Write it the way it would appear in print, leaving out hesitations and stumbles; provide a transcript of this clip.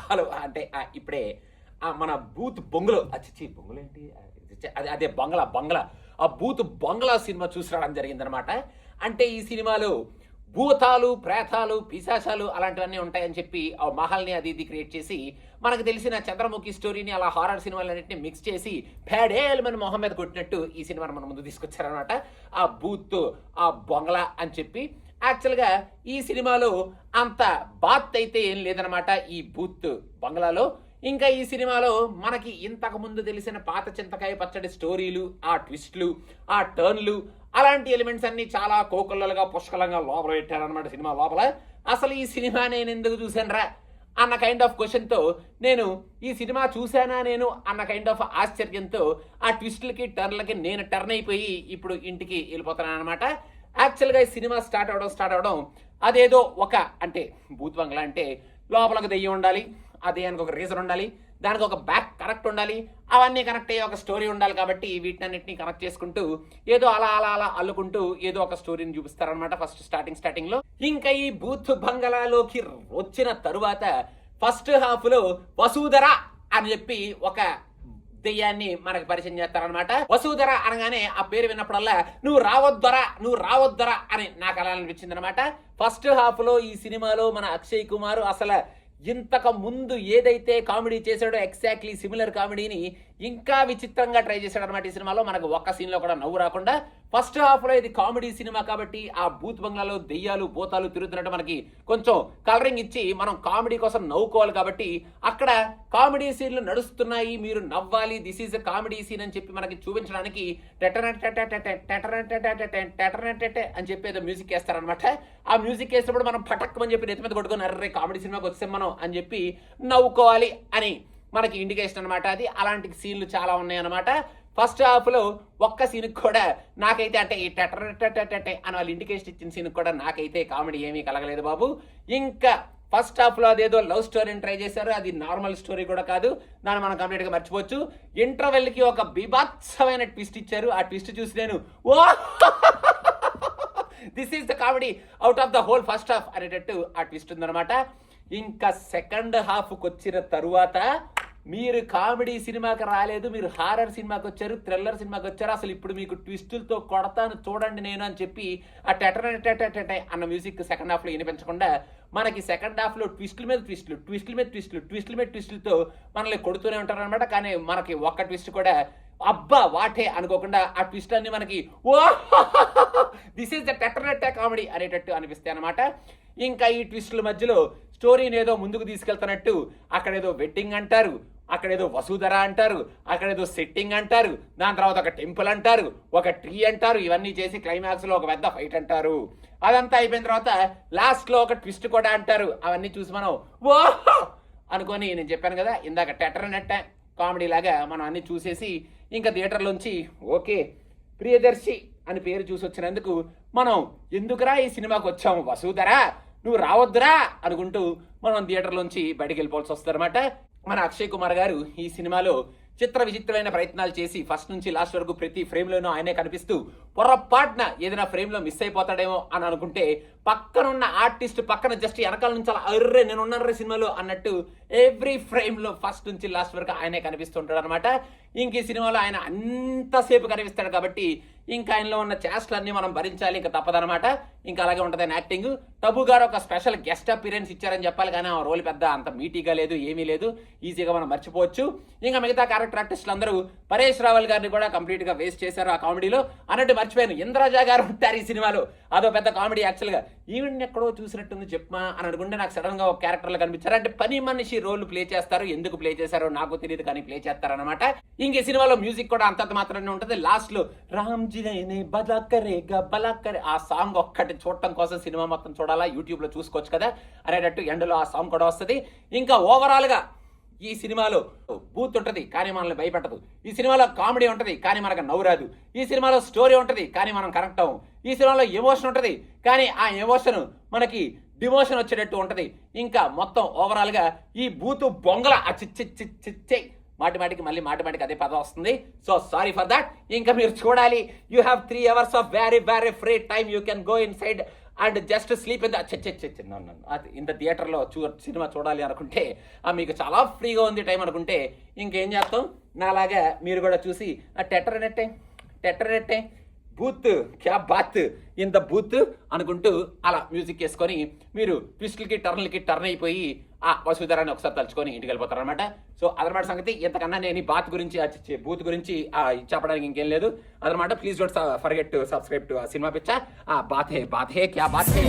Hello అంటే ఇప్పుడే మన బూత్ బొంగులో అచ్చిచ్చి బొంగులు ఏంటి అదే అదే బంగ్లా బంగ్లా ఆ బూత్ బంగ్లా సినిమా చూసి రావడం జరిగిందనమాట. అంటే ఈ సినిమాలో భూతాలు, ప్రేతాలు, పిశాచాలు అలాంటివన్నీ ఉంటాయని చెప్పి ఆ మహల్ని అది ఇది క్రియేట్ చేసి మనకు తెలిసిన చంద్రముఖి స్టోరీని అలా హారర్ సినిమాలన్నింటినీ మిక్స్ చేసి పేడేలమని మొహం మీద కొట్టినట్టు ఈ సినిమాని మన ముందు తీసుకొచ్చారనమాట. ఆ బూత్, ఆ బంగ్లా అని చెప్పి యాక్చువల్గా ఈ సినిమాలో అంత బాత్ అయితే ఏం లేదనమాట ఈ బూత్ బంగ్లాలో. ఇంకా ఈ సినిమాలో మనకి ఇంతకు ముందు తెలిసిన పాత చింతకాయ పచ్చడి స్టోరీలు, ఆ ట్విస్ట్లు, ఆ టర్న్లు అలాంటి ఎలిమెంట్స్ అన్ని చాలా కోకొల్లలుగా పుష్కలంగా లోపల పెట్టారనమాట సినిమా లోపల. అసలు ఈ సినిమా నేను ఎందుకు చూశానురా అన్న కైండ్ ఆఫ్ క్వశ్చన్తో నేను ఈ సినిమా చూశానా నేను అన్న కైండ్ ఆఫ్ ఆశ్చర్యంతో ఆ ట్విస్ట్లకి టర్న్లకి నేను టర్న్ అయిపోయి ఇప్పుడు ఇంటికి వెళ్ళిపోతున్నాను అనమాట. యాక్చువల్గా ఈ సినిమా స్టార్ట్ అవడం అదేదో ఒక అంటే భూత్ బంగ్లా అంటే లోపలకు దెయ్యం ఉండాలి, ఆ దెయ్యానికి ఒక రీజన్ ఉండాలి, దానికి ఒక బ్యాక్ కనెక్ట్ ఉండాలి, అవన్నీ కనెక్ట్ అయ్యే ఒక స్టోరీ ఉండాలి. కాబట్టి వీటన్నిటిని కనెక్ట్ చేసుకుంటూ ఏదో అలా అలా అలా అల్లుకుంటూ ఏదో ఒక స్టోరీని చూపిస్తారనమాట ఫస్ట్ స్టార్టింగ్ లో. ఇంకా ఈ బూత్ బంగ్లాలోకి వచ్చిన తరువాత ఫస్ట్ హాఫ్ లో వసుధర అని చెప్పి ఒక దెయ్యాన్ని మనకు పరిచయం చేస్తారనమాట. వసుధర అనగానే ఆ పేరు విన్నప్పుడల్లా నువ్వు రావద్దరా అని నాకు అలా అనిపించింది అనమాట. ఫస్ట్ హాఫ్ లో ఈ సినిమాలో మన అక్షయ్ కుమార్ అసలు ఇంతకు ముందు ఏదైతే కామెడీ చేశాడో ఎగ్జాక్ట్లీ సిమిలర్ కామెడీని ఇంకా విచిత్రంగా ట్రై చేశాడు అనమాట ఈ సినిమాలో. మనకు ఒక్క సీన్ లో కూడా నవ్వు రాకుండా ఫస్ట్ హాఫ్ లో ఇది కామెడీ సినిమా కాబట్టి ఆ బూత్ బంగ్లాలో దెయ్యాలు భూతాలు తిరుగుతున్నట్టు మనకి కొంచెం కలరింగ్ ఇచ్చి మనం కామెడీ కోసం నవ్వుకోవాలి. కాబట్టి అక్కడ కామెడీ సీన్లు నడుస్తున్నాయి, మీరు నవ్వాలి, దిస్ ఈజ్ కామెడీ సీన్ అని చెప్పి మనకి చూపించడానికి అని చెప్పి ఏదో మ్యూజిక్ వేస్తారనమాట. ఆ మ్యూజిక్ వేసినప్పుడు మనం పటక్కమని చెప్పి నెత్తి మీద కొట్టుకొని అర్రే కామెడీ సినిమాకి వచ్చాం మనం అని చెప్పి నవ్వుకోవాలి అని మనకి ఇండికేషన్ అనమాట. అది అలాంటి సీన్లు చాలా ఉన్నాయన్నమాట. ఫస్ట్ హాఫ్ లో ఒక్క సీన్ కూడా నాకైతే అంటే ఈ టెటరటెటెటె అని వాళ్ళు ఇండికేషన్ ఇచ్చిన సీన్ కూడా నాకైతే కామెడీ ఏమీ కలగలేదు బాబు. ఇంకా ఫస్ట్ హాఫ్ లో అదేదో లవ్ స్టోరీని ట్రై చేశారు, అది నార్మల్ స్టోరీ కూడా కాదు, దాన్ని మనం కంప్లీట్ గా మర్చిపోవచ్చు. ఇంటర్వెల్ కి ఒక బీభత్సమైన ట్విస్ట్ ఇచ్చారు. ఆ ట్విస్ట్ చూసి నేను oh this is the comedy out of the whole first half అనేటట్టు ఆ ట్విస్ట్ ఉందన్నమాట. ఇంకా సెకండ్ హాఫ్కి వచ్చిన తరువాత మీరు కామెడీ సినిమాకి రాలేదు, మీరు హారర్ సినిమాకి వచ్చారు, థ్రిల్లర్ సినిమాకి వచ్చారు, అసలు ఇప్పుడు మీకు ట్విస్టులతో కొడతాను చూడండి నేను అని చెప్పి ఆ టెటరటెటెటె అన్న మ్యూజిక్ సెకండ్ హాఫ్లో వినిపించకుండా మనకి సెకండ్ హాఫ్లో ట్విస్టుల మీద ట్విస్టులతో మనల్ని కొడుతూనే ఉంటారు అనమాట. కానీ మనకి ఒక్క ట్విస్ట్ కూడా అబ్బా వాటే అనుకోకుండా ఆ ట్విస్ట్ అన్ని మనకి ఓ దిస్ ఈస్ ద టెటరటె కామెడీ అనేటట్టు అనిపిస్తాయి అనమాట. ఇంకా ఈ ట్విస్టుల మధ్యలో స్టోరీని ఏదో ముందుకు తీసుకెళ్తున్నట్టు అక్కడేదో వెడ్డింగ్ అంటారు, అక్కడేదో వసుధర అంటారు, అక్కడేదో సెట్టింగ్ అంటారు, దాని తర్వాత ఒక టెంపుల్ అంటారు, ఒక ట్రీ అంటారు, ఇవన్నీ చేసి క్లైమాక్స్ లో ఒక పెద్ద ఫైట్ అంటారు. అదంతా అయిపోయిన తర్వాత లాస్ట్ లో ఒక ట్విస్ట్ కూడా అంటారు. అవన్నీ చూసి మనం ఓ అనుకొని నేను చెప్పాను కదా ఇందాక టెటరనెట్ట కామెడీ లాగా మనం అన్ని చూసేసి ఇంకా థియేటర్లోంచి ఓకే ప్రియదర్శి అని పేరు చూసి వచ్చినందుకు మనం ఎందుకురా ఈ సినిమాకి వచ్చాము వసుధర నువ్వు రావద్దురా అనుకుంటూ మనం థియేటర్లోంచి బయటకు వెళ్ళిపోవాల్సి వస్తుందన్నమాట. మన అక్షయ్ కుమార్ గారు ఈ సినిమాలో చిత్ర విచిత్రమైన ప్రయత్నాలు చేసి ఫస్ట్ నుంచి లాస్ట్ వరకు ప్రతి ఫ్రేమ్లోనూ ఆయనే కనిపిస్తూ పొరపాటున ఏదైనా ఫ్రేమ్లో మిస్ అయిపోతాడేమో అని అనుకుంటే పక్కనున్న ఆర్టిస్ట్ పక్కన జస్ట్ వెనకాల నుంచి అలా అర్రే నేను ఉన్నాను సినిమాలో అన్నట్టు ఎవ్రీ ఫ్రేమ్లో ఫస్ట్ నుంచి లాస్ట్ వరకు ఆయనే కనిపిస్తుంటాడు అనమాట. ఇంక ఈ సినిమాలో ఆయన అంతసేపు కనిపిస్తాడు కాబట్టి ఇంకా ఆయనలో ఉన్న చేష్టలన్నీ మనం భరించాలి, ఇంకా తప్పదనమాట. ఇంకా అలాగే ఉంటుంది ఆయన యాక్టింగ్. టబు గారు ఒక స్పెషల్ గెస్ట్ అపీరెన్స్ ఇచ్చారని చెప్పాలి, కానీ ఆ రోల్ పెద్ద అంత మీటీగా లేదు, ఏమీ లేదు, ఈజీగా మనం మర్చిపోవచ్చు. ఇంకా మిగతా క్యారెక్టర్ ఆర్టిస్టులు అందరూ పరేష్ రావల్ గారిని కూడా కంప్లీట్ గా వేస్ట్ చేశారు ఆ కామెడీలో అన్నట్టు మర్చిపోయాను. ఇంద్రజా గారు ఉంటారు ఈ సినిమాలో, అదో పెద్ద కామెడీ. యాక్చువల్ గా ఈవెన్ ఎక్కడో చూసినట్టుంది చెప్పమా అని అనుకుంటే నాకు సడన్ గా ఒక క్యారెక్టర్లో కనిపించారు. అంటే పని మనిషి రోల్ ప్లే చేస్తారు, ఎందుకు ప్లే చేశారో నాకు తెలియదు కానీ ప్లే చేస్తారనమాట. ఇంక సినిమాలో మ్యూజిక్ కూడా అంతంత మాత్రమే ఉంటుంది. లాస్ట్ లో రామ్జీ బలాకరే ఆ సాంగ్ ఒక్కటి చూడటం కోసం సినిమా మొత్తం చూడాలా, యూట్యూబ్ లో చూసుకోవచ్చు కదా అనేటట్టు ఎండలో ఆ సాంగ్ కూడా వస్తుంది. ఇంకా ఓవరాల్ గా ఈ సినిమాలో బూత్ ఉంటది కానీ మనల్ని భయపెట్టదు, ఈ సినిమాలో కామెడీ ఉంటది కానీ మనకు నవ్వు రాదు, ఈ సినిమాలో స్టోరీ ఉంటది కానీ మనం కనెక్ట్ అవ్వం, ఈ సినిమాలో ఎమోషన్ ఉంటది కానీ ఆ ఎమోషన్ మనకి డిమోషన్ వచ్చేటట్టు ఉంటది. ఇంకా మొత్తం ఓవరాల్ గా ఈ బూతు బొంగల చిచ్చే మాటిమాటికి మళ్ళీ మాటిమాటికి అదే పదం వస్తుంది. So sorry for that. ఇంకా మీరు చూడాలి, you have 3 hours of very very free time, you can go in side and just sleep in అది ఇంత థియేటర్లో సినిమా చూడాలి అనుకుంటే మీకు చాలా ఫ్రీగా ఉంది టైం అనుకుంటే ఇంకేం చేస్తాం, నాలాగా మీరు కూడా చూసి టెట్టరెట్టే బూత్ క్యా బాత్ ఇన్ ద బూత్ అనుకుంటూ అలా మ్యూజిక్ వేసుకొని మీరు ట్విస్ట్లకి టర్న్ అయిపోయి ఆ వసుధరాన్ని ఒకసారి తలుచుకొని ఇంటికి వెళ్ళిపోతారు అనమాట. సో అదనమాట సంగతి. ఇంతకన్నా నేను బాత్ గురించి బూత్ గురించి చెప్పడానికి ఇంకేం లేదు అదనమాట. Please don't forget to subscribe to cinema పిచ్చ. బాత్ హే క్యా బాత్ హే.